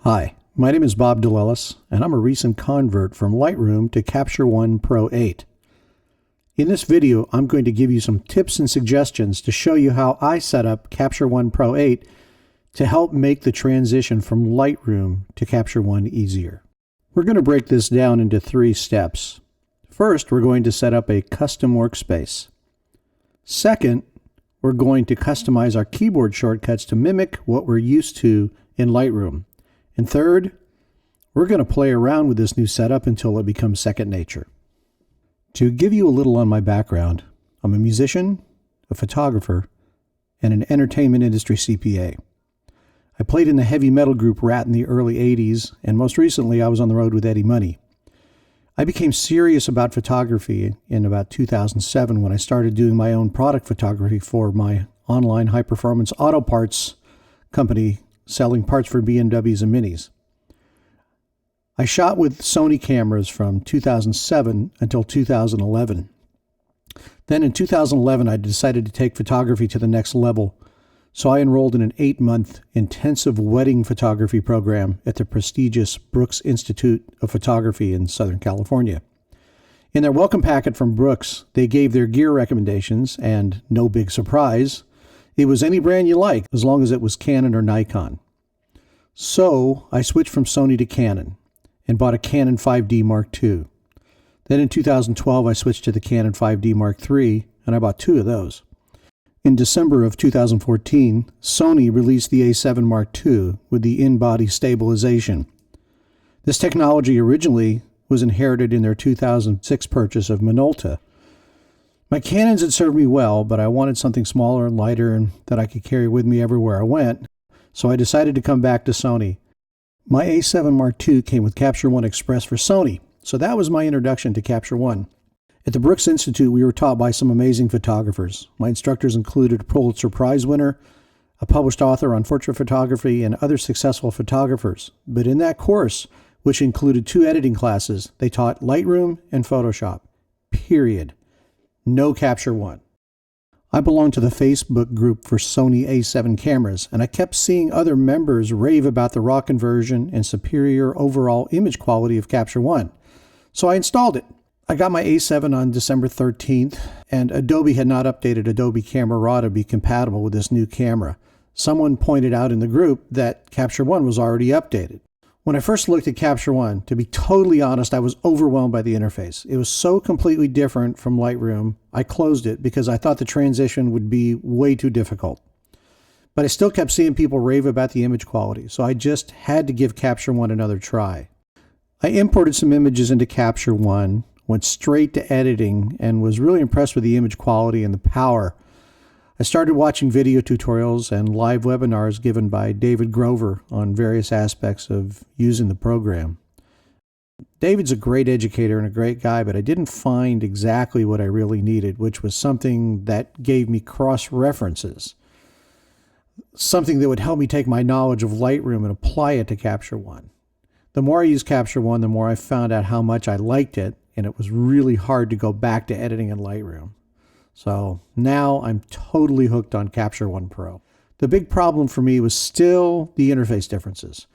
Hi, my name is Bob DeLellis, and I'm a recent convert from Lightroom to Capture One Pro 8. In this video, I'm going to give you some tips and suggestions to show you how I set up Capture One Pro 8 to help make the transition from Lightroom to Capture One easier. We're going to break this down into 3 steps. First, we're going to set up a custom workspace. Second, we're going to customize our keyboard shortcuts to mimic what we're used to in Lightroom. And third, we're going to play around with this new setup until it becomes second nature. To give you a little on my background, I'm a musician, a photographer, and an entertainment industry CPA. I played in the heavy metal group Rat in the early 80s, and most recently I was on the road with Eddie Money. I became serious about photography in about 2007 when I started doing my own product photography for my online high-performance auto parts company selling parts for BMWs and Minis. I shot with Sony cameras from 2007 until 2011. Then in 2011, I decided to take photography to the next level, so I enrolled in an 8-month intensive wedding photography program at the prestigious Brooks Institute of Photography in Southern California. In their welcome packet from Brooks, they gave their gear recommendations, and no big surprise, it was any brand you like, as long as it was Canon or Nikon. So I switched from Sony to Canon and bought a Canon 5D Mark II. Then in 2012, I switched to the Canon 5D Mark III, and I bought 2 of those. In December of 2014, Sony released the A7 Mark II with the in-body stabilization. This technology originally was inherited in their 2006 purchase of Minolta. My Canons had served me well, but I wanted something smaller and lighter and that I could carry with me everywhere I went, so I decided to come back to Sony. My A7 Mark II came with Capture One Express for Sony, so that was my introduction to Capture One. At the Brooks Institute, we were taught by some amazing photographers. My instructors included a Pulitzer Prize winner, a published author on portrait photography, and other successful photographers. But in that course, which included 2 editing classes, they taught Lightroom and Photoshop. Period. No Capture One. I belong to the Facebook group for Sony A7 cameras, and I kept seeing other members rave about the raw conversion and superior overall image quality of Capture One. So I installed it. I got my A7 on December 13th, and Adobe had not updated Adobe Camera Raw to be compatible with this new camera. Someone pointed out in the group that Capture One was already updated. When I first looked at Capture One, to be totally honest, I was overwhelmed by the interface. It was so completely different from Lightroom, I closed it because I thought the transition would be way too difficult. But I still kept seeing people rave about the image quality, so I just had to give Capture One another try. I imported some images into Capture One, went straight to editing, and was really impressed with the image quality and the power. I started watching video tutorials and live webinars given by David Grover on various aspects of using the program. David's a great educator and a great guy, but I didn't find exactly what I really needed, which was something that gave me cross-references. Something that would help me take my knowledge of Lightroom and apply it to Capture One. The more I used Capture One, the more I found out how much I liked it, and it was really hard to go back to editing in Lightroom. So now I'm totally hooked on Capture One Pro. The big problem for me was still the interface differences.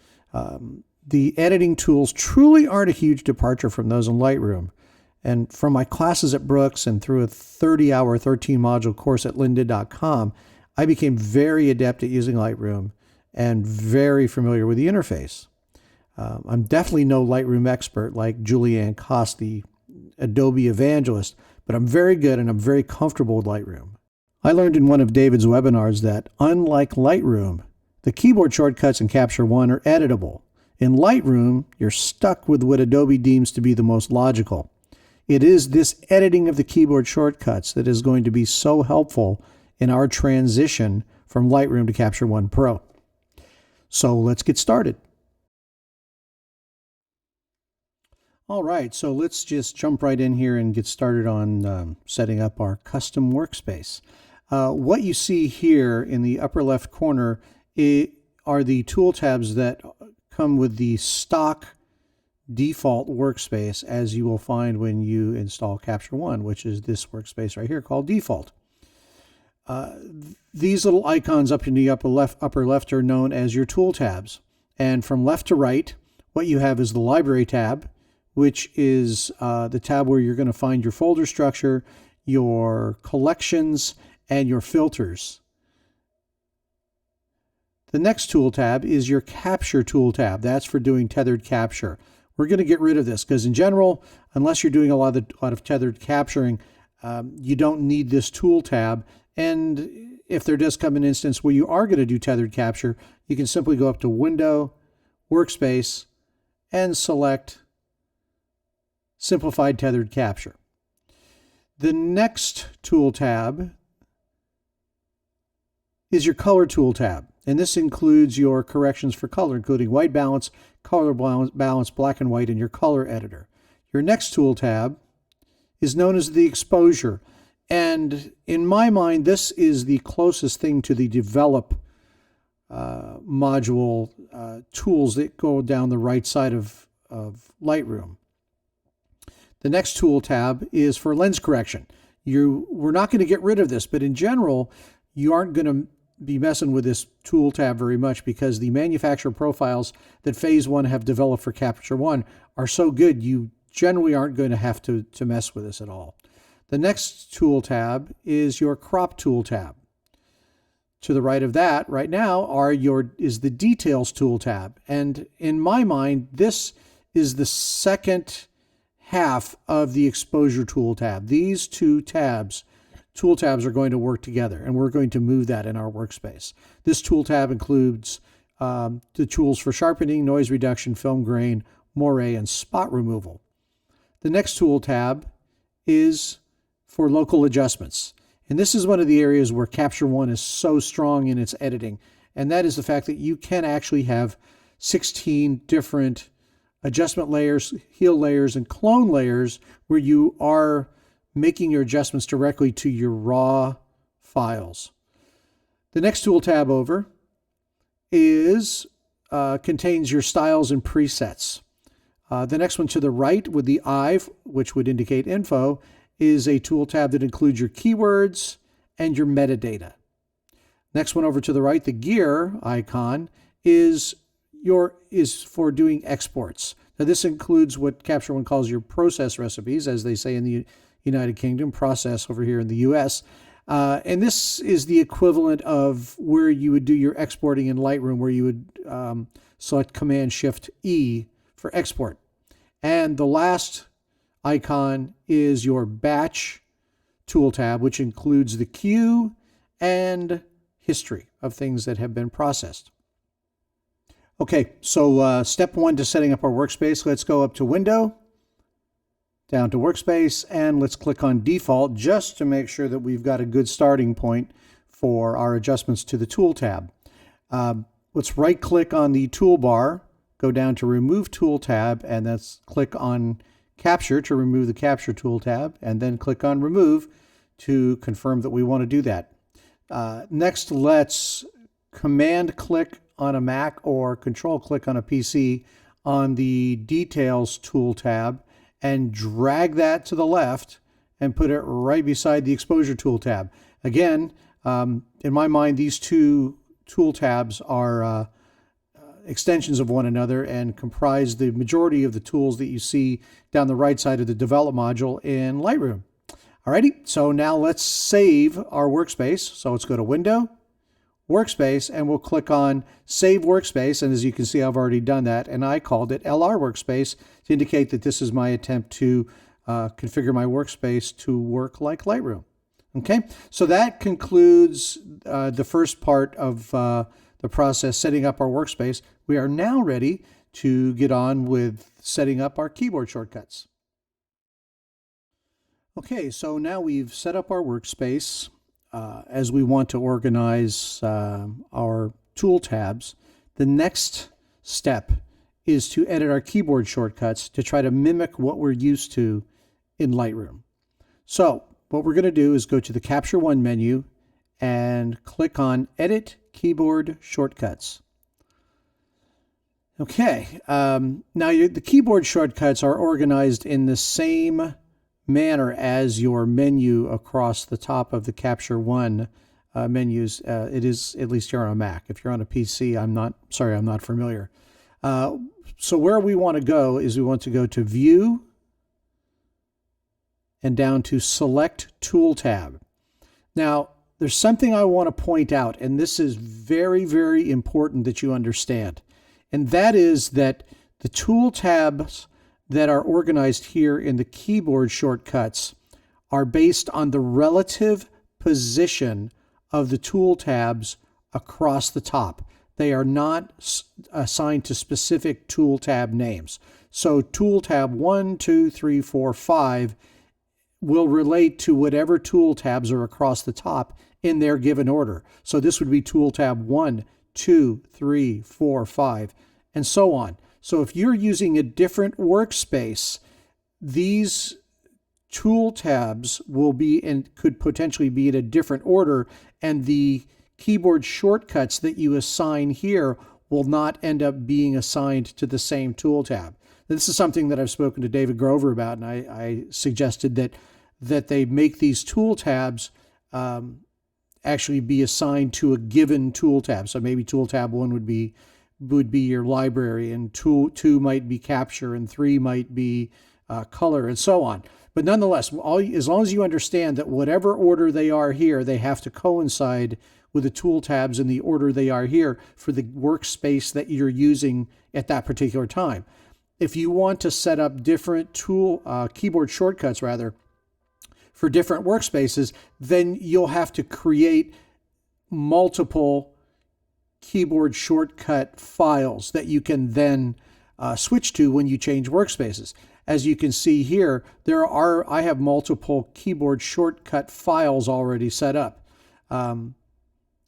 The editing tools truly aren't a huge departure from those in Lightroom. And from my classes at Brooks and through a 30-hour, 13-module course at lynda.com, I became very adept at using Lightroom and very familiar with the interface. I'm definitely no Lightroom expert like Julianne Koss, the Adobe evangelist, but I'm very good and I'm very comfortable with Lightroom. I learned in one of David's webinars that, unlike Lightroom, the keyboard shortcuts in Capture One are editable. In Lightroom, you're stuck with what Adobe deems to be the most logical. It is this editing of the keyboard shortcuts that is going to be so helpful in our transition from Lightroom to Capture One Pro. So let's get started. All right, so let's just jump right in here and get started on setting up our custom workspace. What you see here in the upper left corner are the tool tabs that come with the stock default workspace, as you will find when you install Capture One, which is this workspace right here called Default. These little icons up in the upper left are known as your tool tabs. And from left to right, what you have is the Library tab, which is the tab where you're going to find your folder structure, your collections, and your filters. The next tool tab is your Capture tool tab. That's for doing tethered capture. We're going to get rid of this because in general, unless you're doing a lot of tethered capturing, you don't need this tool tab. And if there does come an instance where you are going to do tethered capture, you can simply go up to Window, Workspace, and select Simplified Tethered Capture. The next tool tab is your Color tool tab. And this includes your corrections for color, including white balance, color balance, black and white, and your color editor. Your next tool tab is known as the Exposure. And in my mind, this is the closest thing to the Develop module tools that go down the right side of Lightroom. The next tool tab is for lens correction. We're not going to get rid of this, but in general, you aren't going to be messing with this tool tab very much because the manufacturer profiles that Phase 1 have developed for Capture 1 are so good you generally aren't going to have to mess with this at all. The next tool tab is your Crop tool tab. To the right of that right now is the Details tool tab. And in my mind, this is the second half of the Exposure tool tab. These two tool tabs are going to work together, and we're going to move that in our workspace. This tool tab includes the tools for sharpening, noise reduction, film grain, moire, and spot removal. The next tool tab is for local adjustments. And this is one of the areas where Capture 1 is so strong in its editing, and that is the fact that you can actually have 16 different adjustment layers, heal layers, and clone layers where you are making your adjustments directly to your raw files. The next tool tab over contains your styles and presets. The next one to the right with the I, which would indicate info, is a tool tab that includes your keywords and your metadata. Next one over to the right, the gear icon, is for doing exports. Now this includes what Capture 1 calls your process recipes, as they say in the United Kingdom, process over here in the US. And this is the equivalent of where you would do your exporting in Lightroom, where you would select Command-Shift-E for export. And the last icon is your Batch tool tab, which includes the queue and history of things that have been processed. Okay, so step 1 to setting up our workspace, let's go up to Window, down to Workspace, and let's click on Default just to make sure that we've got a good starting point for our adjustments to the Tool tab. Let's right-click on the toolbar, go down to Remove Tool tab, and let's click on Capture to remove the Capture tool tab, and then click on Remove to confirm that we want to do that. Next, let's Command-click on a Mac or Control-click on a PC on the Details tool tab and drag that to the left and put it right beside the Exposure tool tab. Again, in my mind, these two tool tabs are extensions of one another and comprise the majority of the tools that you see down the right side of the Develop module in Lightroom. Alrighty, so now let's save our workspace. So let's go to Window, Workspace, and we'll click on Save Workspace. And as you can see, I've already done that, and I called it LR Workspace to indicate that this is my attempt to configure my workspace to work like Lightroom. Okay, so that concludes the first part of the process, setting up our workspace. We are now ready to get on with setting up our keyboard shortcuts. Okay, so now we've set up our workspace. As we want to organize our tool tabs, the next step is to edit our keyboard shortcuts to try to mimic what we're used to in Lightroom. So what we're going to do is go to the Capture 1 menu and click on Edit Keyboard Shortcuts. Okay, now the keyboard shortcuts are organized in the same manner as your menu across the top of the Capture 1 menus. It is, at least here on a Mac. If you're on a PC, I'm not familiar. So where we want to go is we want to go to View and down to Select Tool tab. Now, there's something I want to point out, and this is very, very important that you understand. And that is that the tool tabs that are organized here in the keyboard shortcuts are based on the relative position of the tool tabs across the top. They are not assigned to specific tool tab names. So tool tab 1, 2, 3, 4, 5 will relate to whatever tool tabs are across the top in their given order. So this would be tool tab 1, 2, 3, 4, 5, and so on. So if you're using a different workspace, these tool tabs will be and could potentially be in a different order, and the keyboard shortcuts that you assign here will not end up being assigned to the same tool tab. This is something that I've spoken to David Grover about, and I suggested that they make these tool tabs actually be assigned to a given tool tab. So maybe tool tab 1 would be your library, and 2 might be capture, and 3 might be color, and so on. But nonetheless, as long as you understand that whatever order they are here, they have to coincide with the tool tabs in the order they are here for the workspace that you're using at that particular time. If you want to set up different keyboard shortcuts for different workspaces, then you'll have to create multiple keyboard shortcut files that you can then switch to when you change workspaces. As you can see here, I have multiple keyboard shortcut files already set up.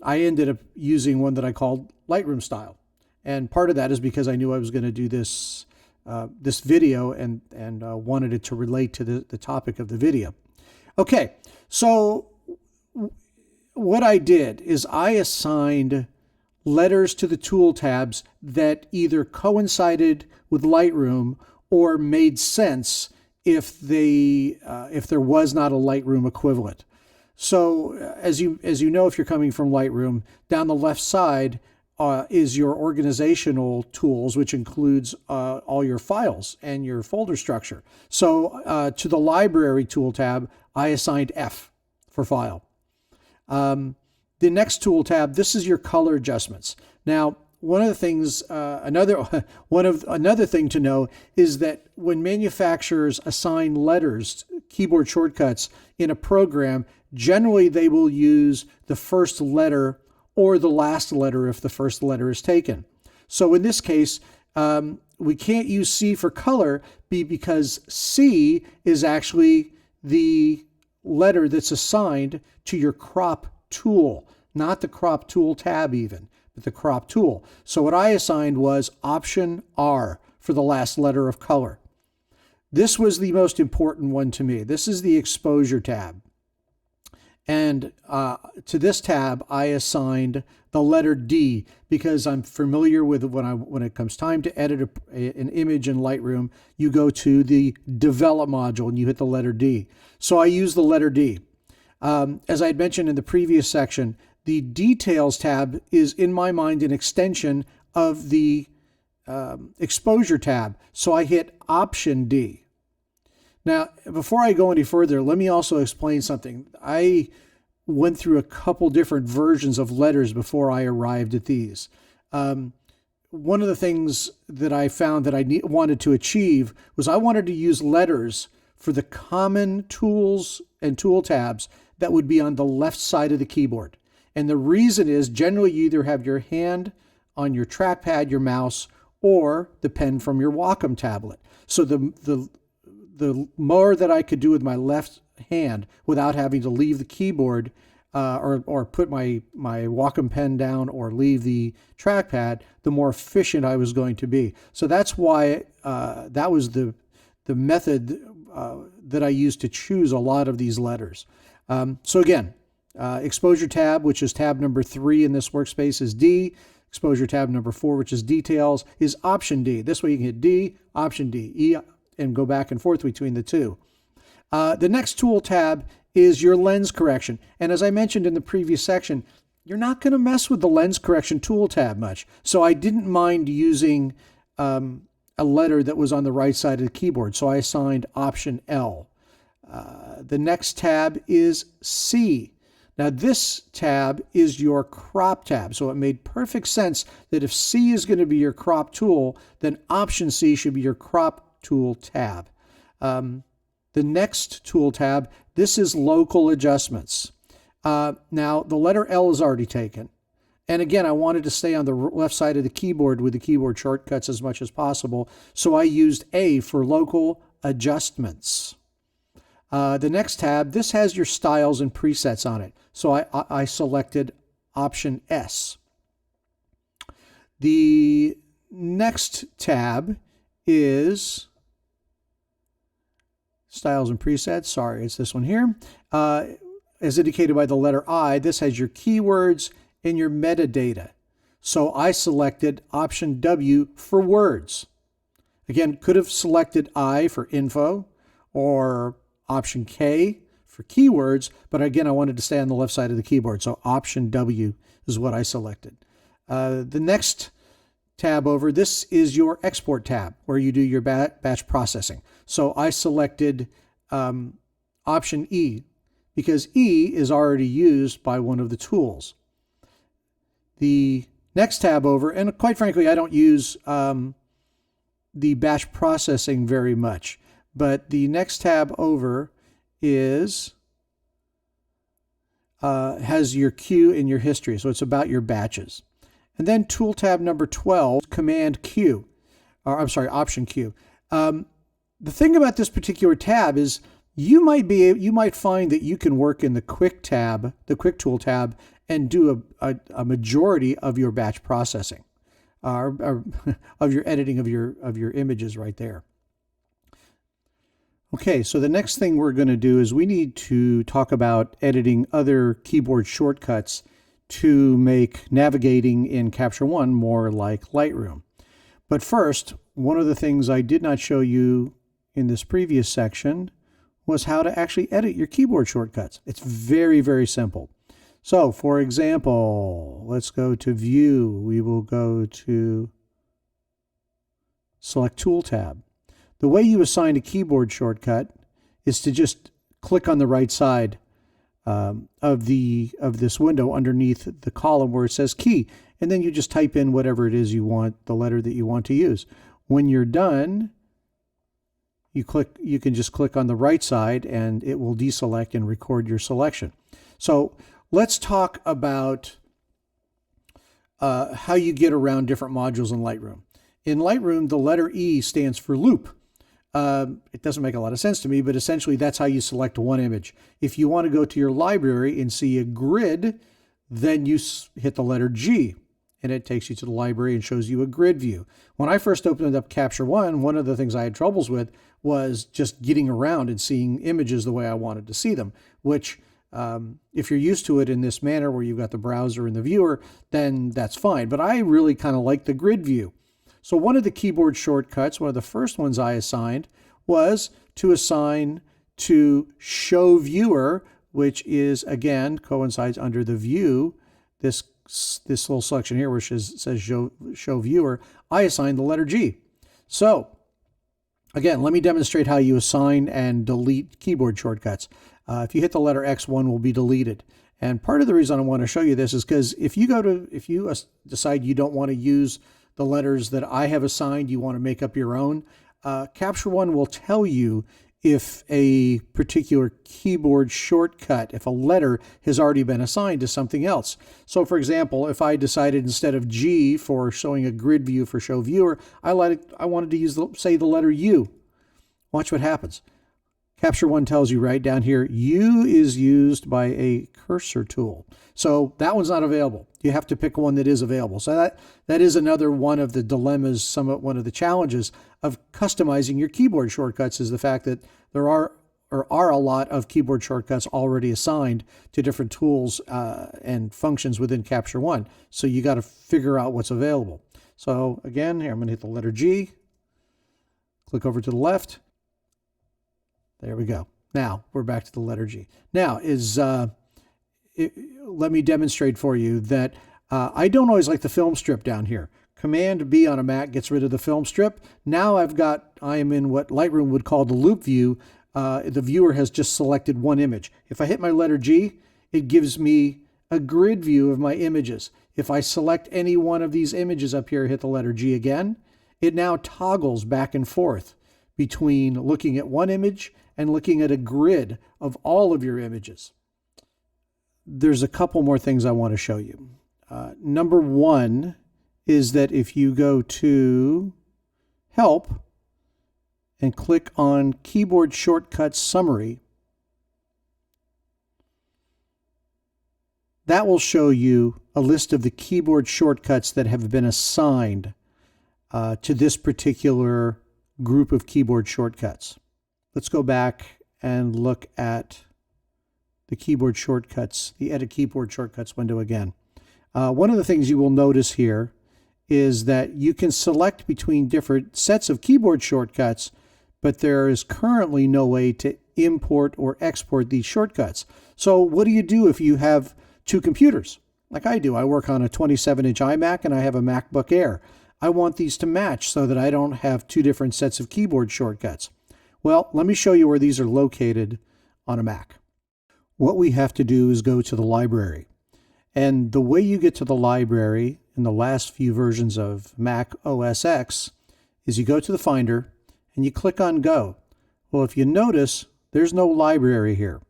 I ended up using one that I called Lightroom style, and part of that is because I knew I was going to do this video and wanted it to relate to the topic of the video. Okay, so what I did is I assigned letters to the tool tabs that either coincided with Lightroom or made sense if there was not a Lightroom equivalent. So as you know, if you're coming from Lightroom, down the left side is your organizational tools, which includes all your files and your folder structure. So to the library tool tab, I assigned F for file. The next tool tab, this is your color adjustments. Now, one of the things, another thing to know is that when manufacturers assign letters, keyboard shortcuts in a program, generally they will use the first letter or the last letter if the first letter is taken. So in this case, we can't use C for color because C is actually the letter that's assigned to your crop tool, not the crop tool tab even, but the crop tool. So what I assigned was Option R for the last letter of color. This was the most important one to me. This is the exposure tab. And to this tab, I assigned the letter D because I'm familiar with when it comes time to edit an image in Lightroom, you go to the Develop module and you hit the letter D. So I use the letter D. As I had mentioned in the previous section, the Details tab is, in my mind, an extension of the Exposure tab. So I hit Option D. Now, before I go any further, let me also explain something. I went through a couple different versions of letters before I arrived at these. One of the things that I found that I wanted to achieve was I wanted to use letters for the common tools and tool tabs that would be on the left side of the keyboard. And the reason is generally you either have your hand on your trackpad, your mouse, or the pen from your Wacom tablet. So the more that I could do with my left hand without having to leave the keyboard or put my Wacom pen down or leave the trackpad, the more efficient I was going to be. So that's why that was the method that I used to choose a lot of these letters. So again, Exposure tab, which is tab number 3 in this workspace, is D. Exposure tab number 4, which is Details, is Option D. This way you can hit D, Option D, E, and go back and forth between the two. The next tool tab is your lens correction. And as I mentioned in the previous section, you're not going to mess with the lens correction tool tab much. So I didn't mind using a letter that was on the right side of the keyboard. So I assigned Option L. The next tab is C. Now this tab is your crop tab. So it made perfect sense that if C is going to be your crop tool, then Option C should be your crop tool tab. The next tool tab, this is local adjustments. Now the letter L is already taken. And again, I wanted to stay on the left side of the keyboard with the keyboard shortcuts as much as possible. So I used A for local adjustments. The next tab, this has your styles and presets on it. So I selected Option S. The next tab is styles and presets. Sorry, it's this one here. As indicated by the letter I, this has your keywords and your metadata. So I selected Option W for words. Again, could have selected I for info or Option K for keywords, but again, I wanted to stay on the left side of the keyboard, so Option W is what I selected. The next tab over, this is your export tab, where you do your batch processing. So I selected Option E, because E is already used by one of the tools. The next tab over, and quite frankly, I don't use the batch processing very much, but the next tab over is has your queue and your history, so it's about your batches. And then tool tab number 12, Command Q, or I'm sorry, Option Q. The thing about this particular tab is you might find that you can work in the quick tab, the quick tool tab, and do a majority of your batch processing, or of your editing of your images right there. Okay, so the next thing we're going to do is we need to talk about editing other keyboard shortcuts to make navigating in Capture One more like Lightroom. But first, one of the things I did not show you in this previous section was how to actually edit your keyboard shortcuts. It's very, very simple. So, for example, let's go to View. We will go to Select Tool tab. The way you assign a keyboard shortcut is to just click on the right side of this window underneath the column where it says Key, and then you just type in whatever it is you want, the letter that you want to use. When you're done, you can just click on the right side and it will deselect and record your selection. So let's talk about how you get around different modules in Lightroom. In Lightroom, the letter E stands for loop. It doesn't make a lot of sense to me, but essentially that's how you select one image. If you want to go to your library and see a grid, then you hit the letter G, and it takes you to the library and shows you a grid view. When I first opened up Capture One, one of the things I had troubles with was just getting around and seeing images the way I wanted to see them, which if you're used to it in this manner where you've got the browser and the viewer, then that's fine. But I really kind of like the grid view. So one of the keyboard shortcuts, one of the first ones I assigned, was to assign to Show Viewer, which is, again, coincides under the View, this little selection here, which says Show Viewer. I assigned the letter G. So, again, let me demonstrate how you assign and delete keyboard shortcuts. If you hit the letter X, one will be deleted. And part of the reason I want to show you this is because if you decide you don't want to use the letters that I have assigned, you want to make up your own, Capture One will tell you if a particular keyboard shortcut, if a letter has already been assigned to something else. So for example, if I decided instead of G for showing a grid view for Show Viewer, I wanted to use, say, the letter U. Watch what happens. Capture One tells you right down here, U is used by a cursor tool. So that one's not available. You have to pick one that is available. So that is another one of the dilemmas, one of the challenges of customizing your keyboard shortcuts, is the fact that there are a lot of keyboard shortcuts already assigned to different tools and functions within Capture One. So you got to figure out what's available. So again, here I'm going to hit the letter G, click over to the left. There we go. Now we're back to the letter G. Now let me demonstrate for you that I don't always like the film strip down here. Command B on a Mac gets rid of the film strip. Now I am in what Lightroom would call the loop view. The viewer has just selected one image. If I hit my letter G, it gives me a grid view of my images. If I select any one of these images up here, hit the letter G again, it now toggles back and forth between looking at one image and looking at a grid of all of your images. There's a couple more things I want to show you. Number one is that if you go to Help and click on Keyboard Shortcuts Summary, that will show you a list of the keyboard shortcuts that have been assigned to this particular group of keyboard shortcuts. Let's go back and look at the keyboard shortcuts, the Edit Keyboard Shortcuts window again. One of the things you will notice here is that you can select between different sets of keyboard shortcuts, but there is currently no way to import or export these shortcuts. So what do you do if you have two computers? Like I do. I work on a 27-inch iMac and I have a MacBook Air. I want these to match so that I don't have two different sets of keyboard shortcuts. Well, let me show you where these are located on a Mac. What we have to do is go to the library. And the way you get to the library in the last few versions of Mac OS X is you go to the Finder and you click on Go. Well, if you notice, there's no library here.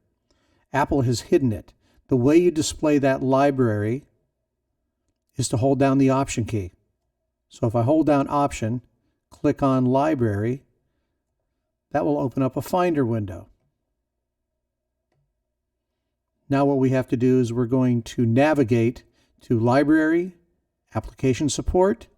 Apple has hidden it. The way you display that library is to hold down the Option key. So if I hold down Option, click on Library, that will open up a Finder window. Now what we have to do is we're going to navigate to Library, Application Support,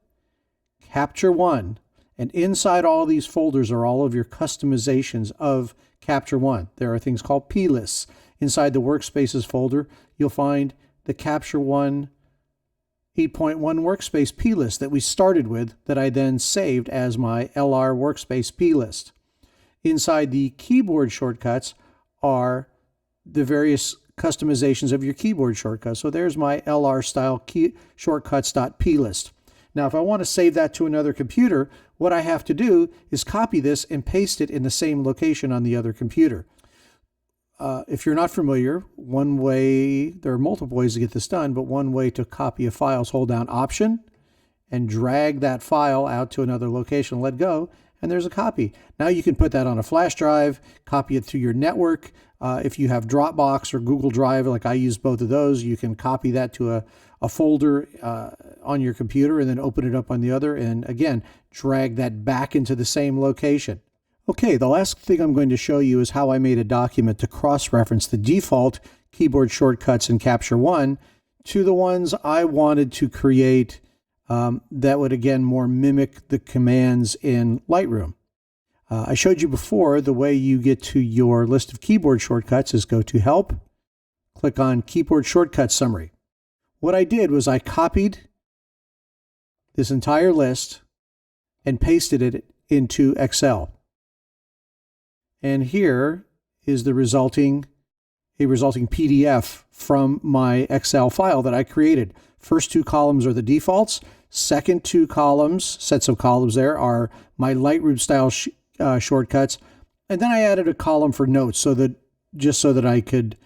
Capture One, and inside all these folders are all of your customizations of Capture One. There are things called plists. Inside the Workspaces folder, you'll find the Capture One 8.1 Workspace plist that we started with that I then saved as my LR Workspace plist. Inside the keyboard shortcuts are the various customizations of your keyboard shortcuts. So there's my LR style shortcuts.plist. Now, if I want to save that to another computer, what I have to do is copy this and paste it in the same location on the other computer. If you're not familiar, one way, there are multiple ways to get this done, but one way to copy a file is hold down Option and drag that file out to another location, let go, and there's a copy. Now you can put that on a flash drive, copy it through your network. If you have Dropbox or Google Drive, like I use both of those, you can copy that to a folder on your computer and then open it up on the other, and again, drag that back into the same location. Okay, the last thing I'm going to show you is how I made a document to cross-reference the default keyboard shortcuts in Capture One to the ones I wanted to create that would, again, more mimic the commands in Lightroom. I showed you before the way you get to your list of keyboard shortcuts is go to Help, click on Keyboard Shortcut Summary. What I did was I copied this entire list and pasted it into Excel. And here is the resulting PDF from my Excel file that I created. First two columns are the defaults. Second two columns, sets of columns there, are my Lightroom style shortcuts. And then I added a column for notes just so that I could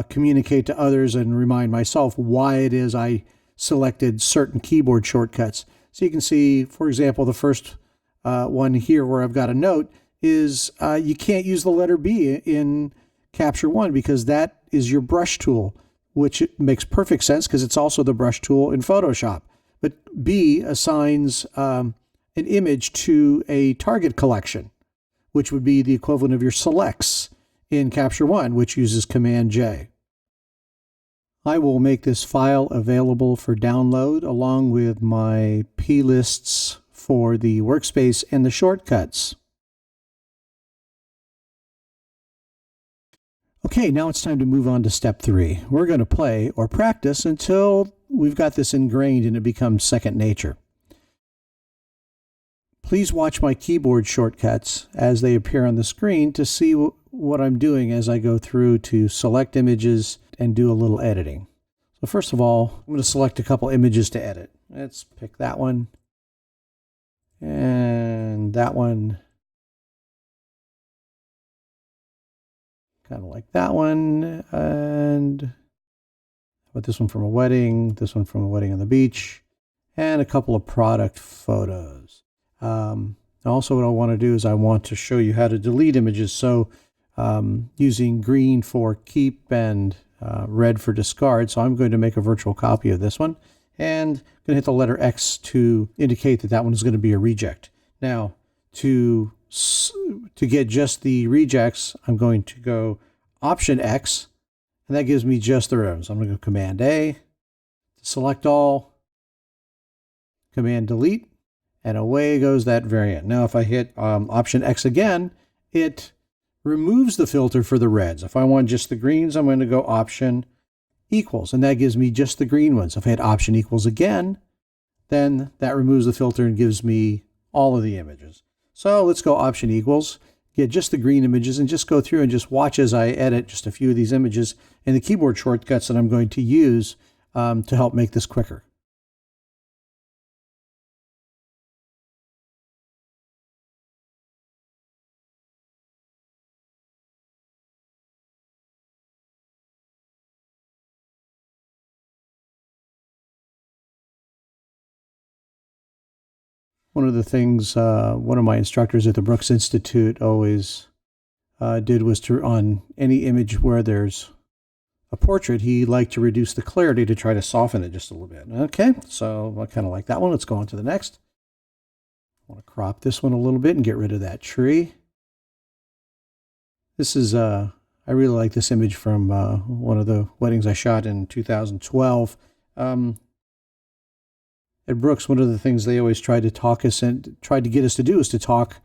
communicate to others and remind myself why it is I selected certain keyboard shortcuts. So you can see, for example, the first one here where I've got a note is you can't use the letter B in Capture One because that is your brush tool, which makes perfect sense because it's also the brush tool in Photoshop. But B assigns an image to a target collection, which would be the equivalent of your selects in Capture One, which uses Command J. I will make this file available for download along with my plists for the workspace and the shortcuts. Okay, now it's time to move on to step 3. We're going to play or practice until we've got this ingrained and it becomes second nature. Please watch my keyboard shortcuts as they appear on the screen to see what I'm doing as I go through to select images and do a little editing. So first of all, I'm going to select a couple images to edit. Let's pick that one and that one. Kind of like that one. And but this one from a wedding, this one from a wedding on the beach, and a couple of product photos. Also what I want to do is I want to show you how to delete images. So using green for keep and red for discard. So I'm going to make a virtual copy of this one and I'm going to hit the letter X to indicate that that one is going to be a reject. Now to get just the rejects, I'm going to go Option X, and that gives me just the rows. I'm going to go Command A to select all, Command Delete, and away goes that variant. Now if I hit Option X again, it removes the filter for the reds. If I want just the greens, I'm going to go Option Equals, and that gives me just the green ones. If I hit Option Equals again, then that removes the filter and gives me all of the images. So let's go Option Equals, get just the green images, and just go through and just watch as I edit just a few of these images and the keyboard shortcuts that I'm going to use to help make this quicker. One of the things one of my instructors at the Brooks Institute always did was to, on any image where there's a portrait, he liked to reduce the clarity to try to soften it just a little bit. Okay, so I kind of like that one. Let's go on to the next. I want to crop this one a little bit and get rid of that tree. This is, I really like this image from one of the weddings I shot in 2012. At Brooks, one of the things they always tried to get us to do is to talk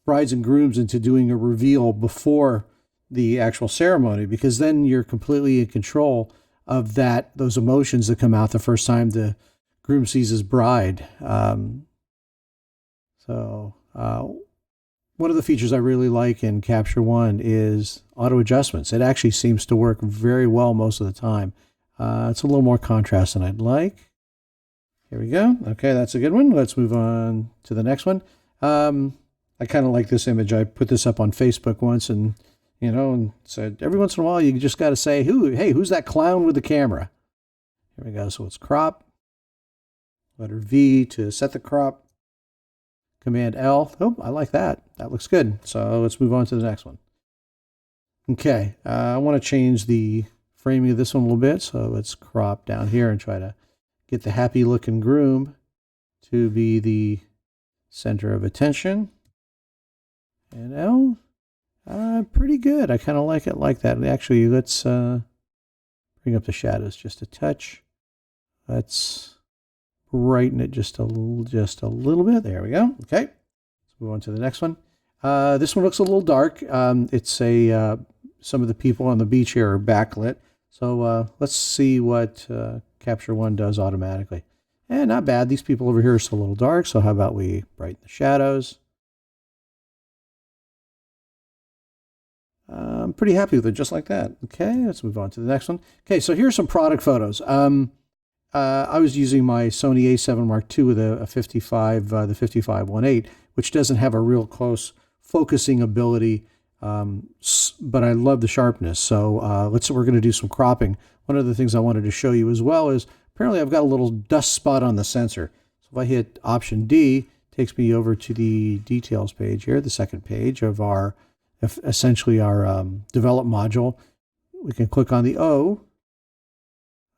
brides and grooms into doing a reveal before the actual ceremony, because then you're completely in control of those emotions that come out the first time the groom sees his bride. One of the features I really like in Capture One is auto adjustments. It actually seems to work very well most of the time. It's a little more contrast than I'd like. Here we go. Okay, that's a good one. Let's move on to the next one. I kind of like this image. I put this up on Facebook once and said every once in a while you just got to say, hey, who's that clown with the camera? Here we go. So it's crop. Letter V to set the crop. Command L. Oh, I like that. That looks good. So let's move on to the next one. Okay, I want to change the framing of this one a little bit. So let's crop down here and try to get the happy looking groom to be the center of attention. And L, pretty good. I kind of like it like that. Actually, let's bring up the shadows just a touch. Let's brighten it just a little bit. There we go. Okay, let's move on to the next one. This one looks a little dark. It's some of the people on the beach here are backlit. So let's see what Capture One does automatically. And not bad. These people over here are still a little dark. So how about we brighten the shadows? I'm pretty happy with it, just like that. Okay, let's move on to the next one. Okay, so here's some product photos. I was using my Sony A7 Mark II with a 55, the 55-1.8, which doesn't have a real close focusing ability, but I love the sharpness. So we're going to do some cropping. One of the things I wanted to show you as well is apparently I've got a little dust spot on the sensor. So if I hit Option D, it takes me over to the details page here, the second page of essentially our develop module. We can click on the O.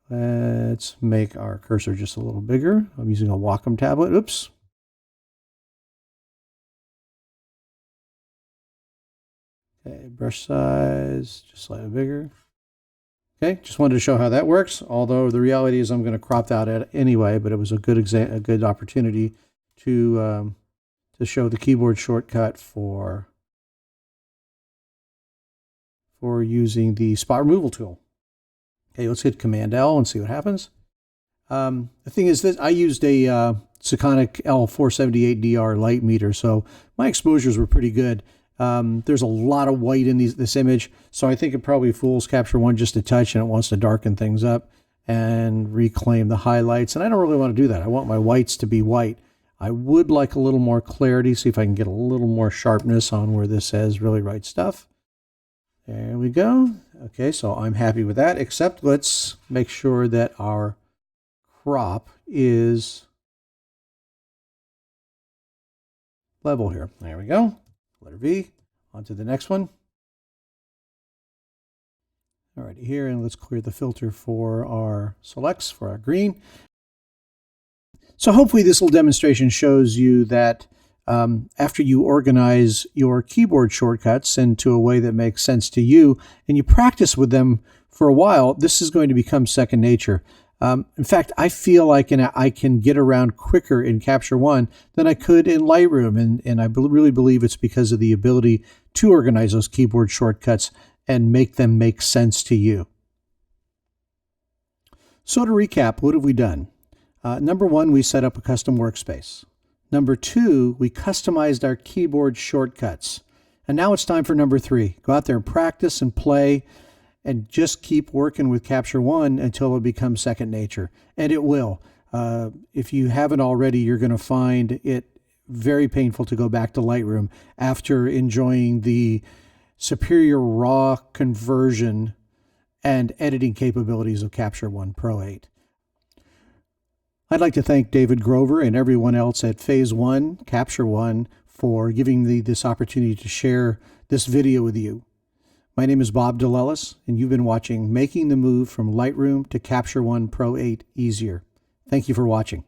Let's make our cursor just a little bigger. I'm using a Wacom tablet. Oops. Okay, brush size, just slightly bigger. Okay, just wanted to show how that works. Although the reality is I'm going to crop that out anyway, but it was a good opportunity to show the keyboard shortcut for using the spot removal tool. Okay, let's hit Command L and see what happens. The thing is that I used a Sekonic L478DR light meter, so my exposures were pretty good. There's a lot of white in this image, so I think it probably fools Capture One just a touch, and it wants to darken things up and reclaim the highlights. And I don't really want to do that. I want my whites to be white. I would like a little more clarity, see if I can get a little more sharpness on where this says really right stuff. There we go. Okay, so I'm happy with that, except let's make sure that our crop is level here. There we go. Letter V. On to the next one. All right, here, and let's clear the filter for our selects, for our green. So hopefully this little demonstration shows you that after you organize your keyboard shortcuts into a way that makes sense to you, and you practice with them for a while, this is going to become second nature. In fact, I feel like I can get around quicker in Capture One than I could in Lightroom, and I really believe it's because of the ability to organize those keyboard shortcuts and make them make sense to you. So to recap, what have we done? Number one, we set up a custom workspace. Number two, we customized our keyboard shortcuts. And now it's time for number three. Go out there and practice and play and just keep working with Capture One until it becomes second nature. And it will. If you haven't already, you're going to find it very painful to go back to Lightroom after enjoying the superior raw conversion and editing capabilities of Capture One Pro 8. I'd like to thank David Grover and everyone else at Phase 1, Capture One, for giving me this opportunity to share this video with you. My name is Bob DeLellis, and you've been watching Making the Move from Lightroom to Capture One Pro 8 Easier. Thank you for watching.